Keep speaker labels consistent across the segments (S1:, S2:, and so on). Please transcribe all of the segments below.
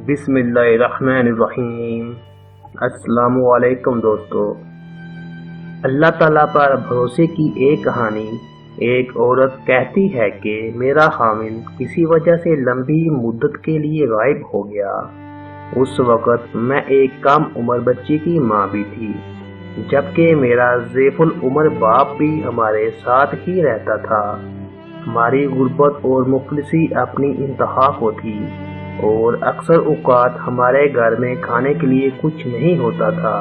S1: بسم اللہ الرحمن الرحیم۔ السلام علیکم دوستو۔ اللہ تعالیٰ پر بھروسے کی ایک کہانی۔ ایک عورت کہتی ہے کہ میرا خاوند کسی وجہ سے لمبی مدت کے لیے غائب ہو گیا۔ اس وقت میں ایک کم عمر بچی کی ماں بھی تھی، جبکہ میرا ضعیف العمر باپ بھی ہمارے ساتھ ہی رہتا تھا۔ ہماری غربت اور مفلسی اپنی انتہا کو تھی، اور اکثر اوقات ہمارے گھر میں کھانے کے لیے کچھ نہیں ہوتا تھا۔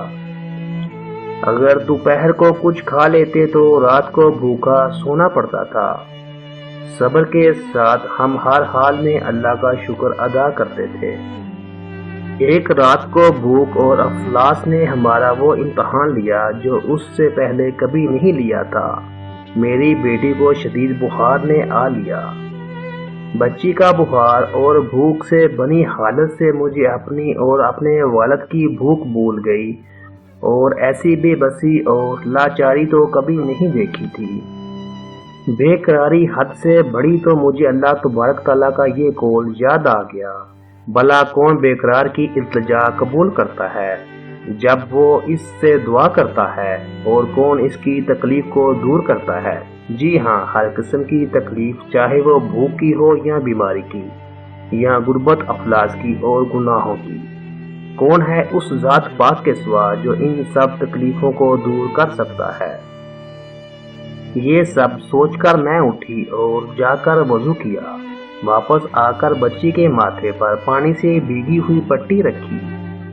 S1: اگر دوپہر کو کچھ کھا لیتے تو رات کو بھوکا سونا پڑتا تھا۔ صبر کے ساتھ ہم ہر حال میں اللہ کا شکر ادا کرتے تھے۔ ایک رات کو بھوک اور افلاس نے ہمارا وہ امتحان لیا جو اس سے پہلے کبھی نہیں لیا تھا۔ میری بیٹی کو شدید بخار نے آ لیا۔ بچی کا بخار اور بھوک سے بنی حالت سے مجھے اپنی اور اپنے والد کی بھوک بھول گئی، اور ایسی بے بسی اور لاچاری تو کبھی نہیں دیکھی تھی۔ بے قراری حد سے بڑی تو مجھے اللہ تبارک تعالیٰ کا یہ قول یاد آ گیا، بھلا کون بے قرار کی التجا قبول کرتا ہے جب وہ اس سے دعا کرتا ہے، اور کون اس کی تکلیف کو دور کرتا ہے؟ جی ہاں، ہر قسم کی تکلیف، چاہے وہ بھوک کی ہو یا بیماری کی، یا غربت افلاس کی اور گناہوں کی۔ کون ہے اس ذات پاک کے سوا جو ان سب تکلیفوں کو دور کر سکتا ہے؟ یہ سب سوچ کر میں اٹھی اور جا کر وضو کیا۔ واپس آ کر بچی کے ماتھے پر پانی سے بھیگی ہوئی پٹی رکھی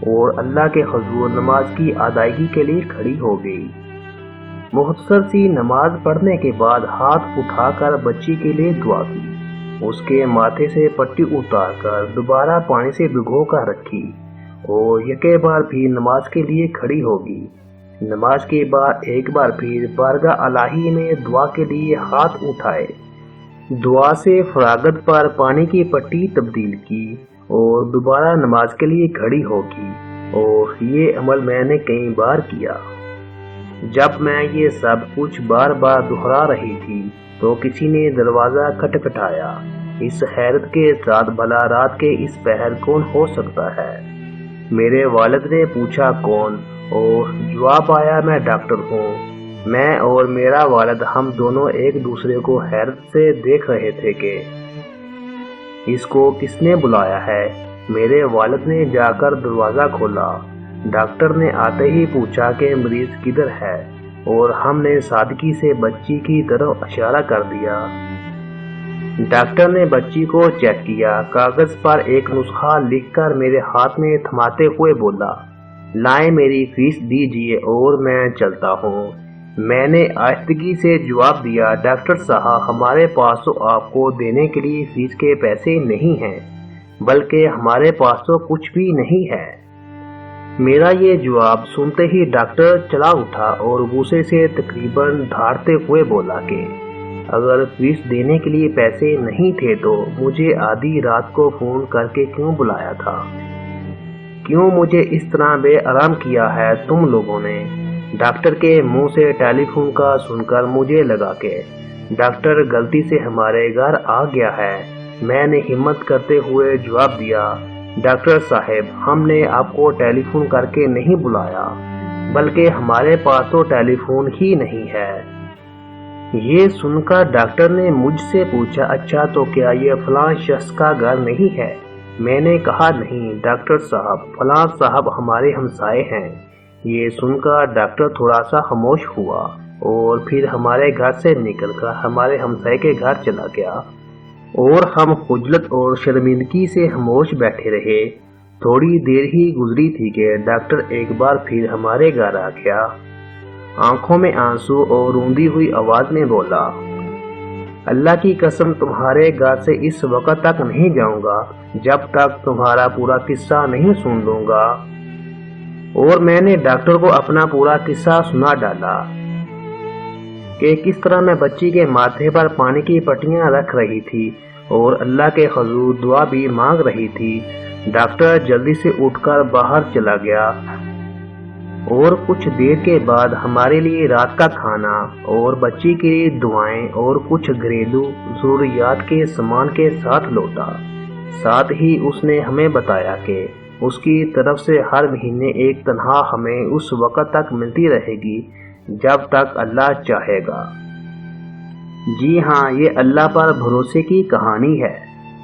S1: اور اللہ کے حضور نماز کی ادائیگی کے لیے کھڑی ہو گئی۔ مختصر سی نماز پڑھنے کے بعد ہاتھ اٹھا کر بچی کے لیے دعا کی، اس کے ماتھے سے پٹی اتار کر دوبارہ پانی سے بھگو کر رکھی، اور یکے بار پھر نماز کے لیے کھڑی ہوگی۔ نماز کے بعد ایک بار پھر بارگاہ الہی میں دعا کے لیے ہاتھ اٹھائے، دعا سے فراغت پر پانی کی پٹی تبدیل کی اور دوبارہ نماز کے لیے کھڑی ہوگی، اور یہ عمل میں نے کئی بار کیا۔ جب میں یہ سب کچھ بار بار دہرا رہی تھی تو کسی نے دروازہ کھٹکھٹایا۔ اس حیرت کے ساتھ بھلا رات کے اس پہر کون ہو سکتا ہے؟ میرے والد نے پوچھا کون، اور جواب آیا میں ڈاکٹر ہوں۔ میں اور میرا والد ہم دونوں ایک دوسرے کو حیرت سے دیکھ رہے تھے کہ اس کو کس نے بلایا ہے۔ میرے والد نے جا کر دروازہ کھولا۔ ڈاکٹر نے آتے ہی پوچھا کہ مریض کدھر ہے، اور ہم نے سادگی سے بچی کی طرف اشارہ کر دیا۔ ڈاکٹر نے بچی کو چیک کیا، کاغذ پر ایک نسخہ لکھ کر میرے ہاتھ میں تھماتے ہوئے بولا، لائیں میری فیس دیجیے اور میں چلتا ہوں۔ میں نے آہستگی سے جواب دیا، ڈاکٹر صاحب ہمارے پاس تو آپ کو دینے کے لیے فیس کے پیسے نہیں ہیں، بلکہ ہمارے پاس تو کچھ بھی نہیں ہے۔ میرا یہ جواب سنتے ہی ڈاکٹر چلا اٹھا اور غصے سے تقریباً دھاڑتے ہوئے بولا کہ اگر فیس دینے کے لیے پیسے نہیں تھے تو مجھے آدھی رات کو فون کر کے کیوں بلایا تھا؟ کیوں مجھے اس طرح بے آرام کیا ہے تم لوگوں نے؟ ڈاکٹر کے منہ سے ٹیلی فون کا سن کر مجھے لگا کہ ڈاکٹر غلطی سے ہمارے گھر آ گیا ہے۔ میں نے ہمت کرتے ہوئے جواب دیا، ڈاکٹر صاحب ہم نے آپ کو ٹیلی فون کر کے نہیں بلایا، بلکہ ہمارے پاس تو ٹیلی فون ہی نہیں ہے۔ یہ سن کر ڈاکٹر نے مجھ سے پوچھا، اچھا تو کیا یہ فلاں شخص کا گھر نہیں ہے؟ میں نے کہا نہیں ڈاکٹر صاحب، فلاں صاحب ہمارے ہمسائے ہیں۔ یہ سن کر ڈاکٹر تھوڑا سا خاموش ہوا، اور پھر ہمارے گھر سے نکل کر ہمارے ہمسائے کے گھر چلا گیا، اور ہم خجلت اور شرمندگی سے خاموش بیٹھے رہے۔ تھوڑی دیر ہی گزری تھی کہ ڈاکٹر ایک بار پھر ہمارے گھر آ گیا۔ آنکھوں میں آنسو اور روندی ہوئی آواز میں بولا، اللہ کی قسم تمہارے گھر سے اس وقت تک نہیں جاؤں گا جب تک تمہارا پورا قصہ نہیں سن لوں گا۔ اور میں نے ڈاکٹر کو اپنا پورا قصہ سنا ڈالا کہ کس طرح میں بچی کے ماتھے پر پانی کی پٹیاں رکھ رہی تھی اور اللہ کے حضور دعا بھی مانگ رہی تھی۔ ڈاکٹر جلدی سے اٹھ کر باہر چلا گیا، اور کچھ دیر کے بعد ہمارے لیے رات کا کھانا اور بچی کے دعائیں اور کچھ گھریلو ضروریات کے سامان کے ساتھ لوٹا۔ ساتھ ہی اس نے ہمیں بتایا کہ اس کی طرف سے ہر مہینے ایک تنخواہ ہمیں اس وقت تک ملتی رہے گی جب تک اللہ چاہے گا۔ جی ہاں، یہ اللہ پر بھروسے کی کہانی ہے۔